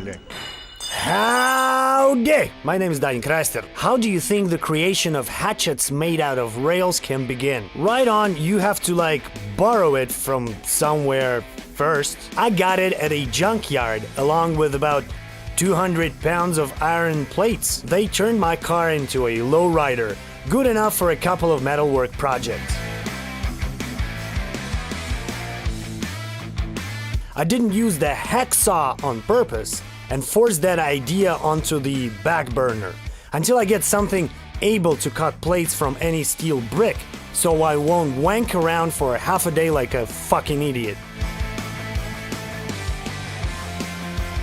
блядь. Howdy! My name is Daniel Kreister. How do you think the creation of hatchets made out of rails can begin? Right on, you have to borrow it from somewhere first. I got it at a junkyard along with about 200 pounds of iron plates. They turned my car into a lowrider, good enough for a couple of metalwork projects. I didn't use the hacksaw on purpose and force that idea onto the back burner until I get something able to cut plates from any steel brick, so I won't wank around for half a day like a fucking idiot.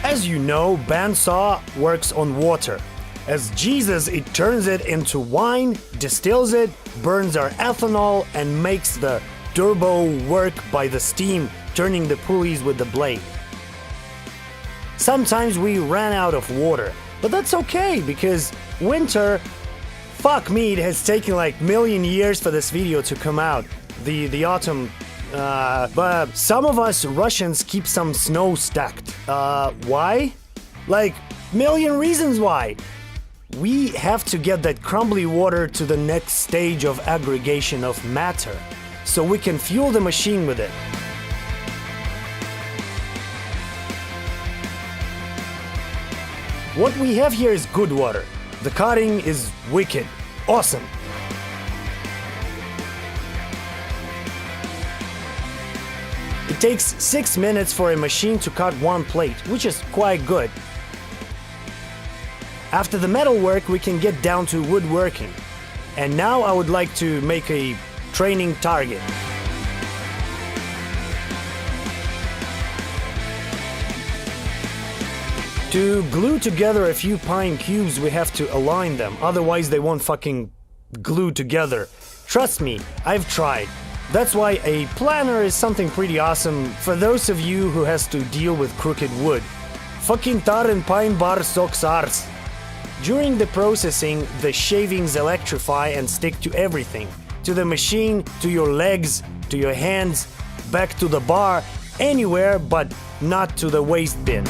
As you know, bandsaw works on water. As Jesus, it turns it into wine, distills it, burns our ethanol, and makes the turbo work by the steam, turning the pulleys with the blade. Sometimes we ran out of water, but that's okay because winter, fuck me, it has taken like million years for this video to come out. The autumn, but some of us Russians keep some snow stacked. Why? Like, million reasons why. We have to get that crumbly water to the next stage of aggregation of matter, so we can fuel the machine with it. What we have here is good water. The cutting is wicked, awesome. It takes 6 minutes for a machine to cut one plate, which is quite good. After the metal work, we can get down to woodworking. And now I would like to make a training target. To glue together a few pine cubes, we have to align them, otherwise they won't fucking glue together. Trust me, I've tried. That's why a planer is something pretty awesome for those of you who has to deal with crooked wood. Fucking tar and pine bar sucks arse. During the processing, the shavings electrify and stick to everything. To the machine, to your legs, to your hands, back to the bar, anywhere but not to the waste bin.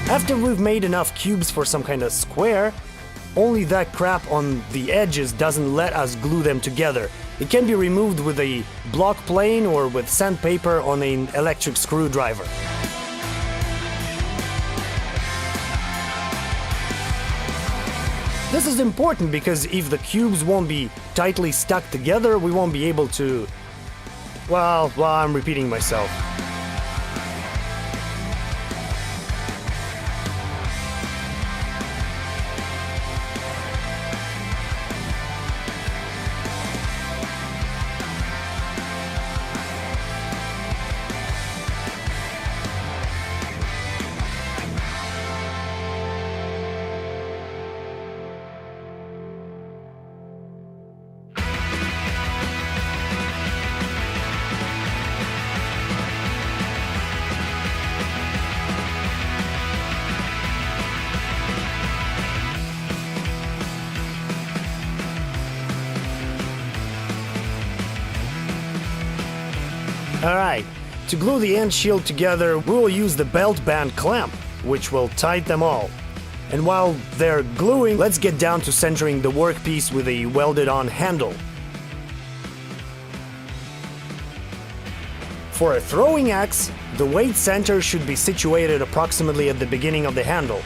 After we've made enough cubes for some kind of square, only that crap on the edges doesn't let us glue them together. It can be removed with a block plane or with sandpaper on an electric screwdriver. This is important because if the cubes won't be tightly stuck together, we won't be able to... Well, I'm repeating myself. Alright, to glue the end shield together, we will use the belt band clamp, which will tighten them all. And while they're gluing, let's get down to centering the workpiece with a welded-on handle. For a throwing axe, the weight center should be situated approximately at the beginning of the handle.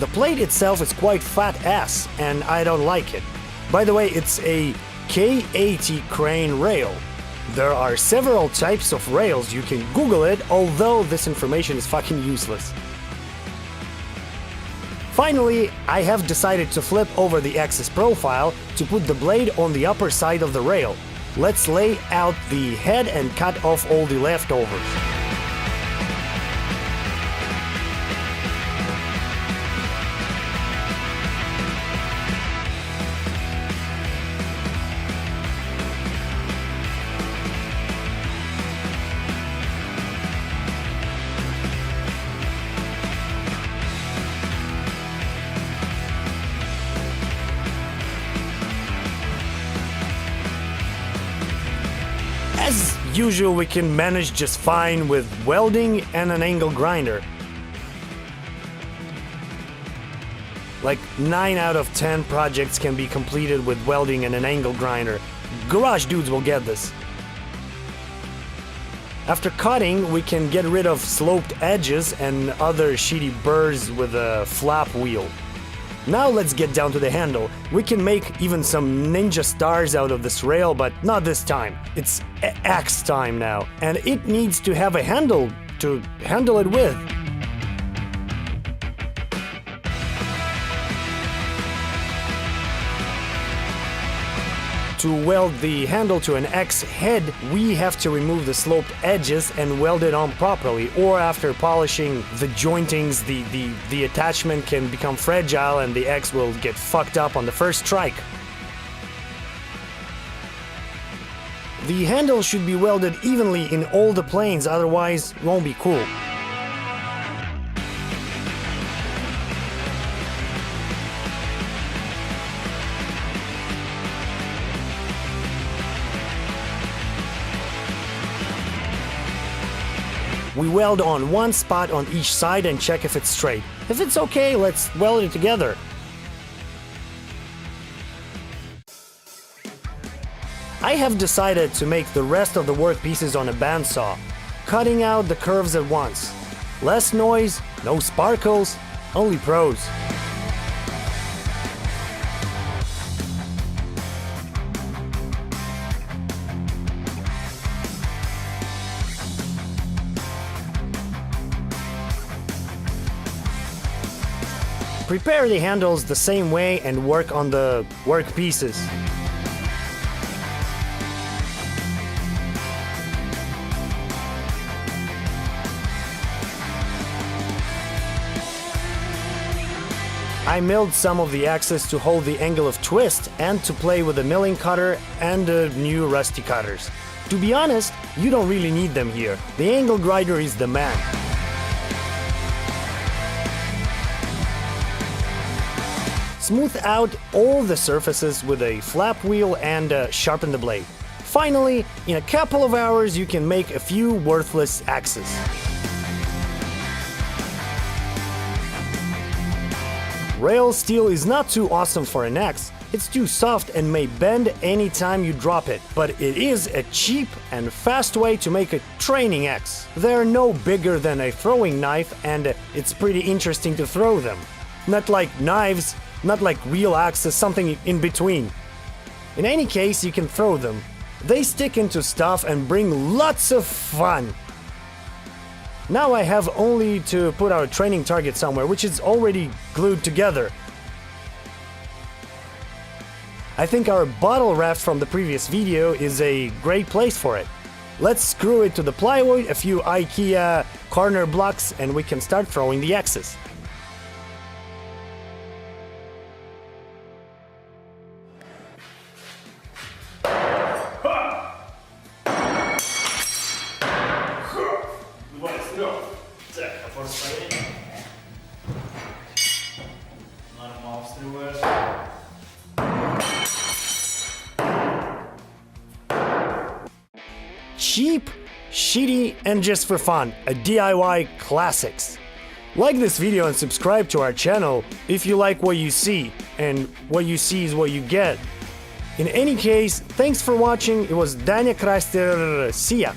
The plate itself is quite fat-ass, and I don't like it. By the way, it's a K80 crane rail. There are several types of rails, you can Google it, although this information is fucking useless. Finally, I have decided to flip over the axis profile to put the blade on the upper side of the rail. Let's lay out the head and cut off all the leftovers. As usual, we can manage just fine with welding and an angle grinder. Like 9 out of 10 projects can be completed with welding and an angle grinder. Garage dudes will get this. After cutting, we can get rid of sloped edges and other shitty burrs with a flap wheel. Now let's get down to the handle. We can make even some ninja stars out of this rail, but not this time. It's axe time now, and it needs to have a handle to handle it with. To weld the handle to an axe head, we have to remove the sloped edges and weld it on properly, or after polishing the jointings, the attachment can become fragile and the axe will get fucked up on the first strike. The handle should be welded evenly in all the planes, otherwise it won't be cool. We weld on one spot on each side and check if it's straight. If it's okay, let's weld it together. I have decided to make the rest of the workpieces on a bandsaw, cutting out the curves at once. Less noise, no sparkles, only pros. Prepare the handles the same way and work on the workpieces. I milled some of the axes to hold the angle of twist and to play with the milling cutter and the new rusty cutters. To be honest, you don't really need them here. The angle grinder is the man. Smooth out all the surfaces with a flap wheel and sharpen the blade. Finally, in a couple of hours you can make a few worthless axes. Rail steel is not too awesome for an axe. It's too soft and may bend anytime you drop it, but it is a cheap and fast way to make a training axe. They're no bigger than a throwing knife and it's pretty interesting to throw them. Not like knives, not like real axes, something in between. In any case, you can throw them. They stick into stuff and bring lots of fun. Now I have only to put our training target somewhere, which is already glued together. I think our bottle raft from the previous video is a great place for it. Let's screw it to the plywood, a few IKEA corner blocks, and we can start throwing the axes. Cheap, shitty, and just for fun, a DIY classics. Like this video and subscribe to our channel if you like what you see, and what you see is what you get. In any case, thanks for watching, it was Danya Kraster, see ya!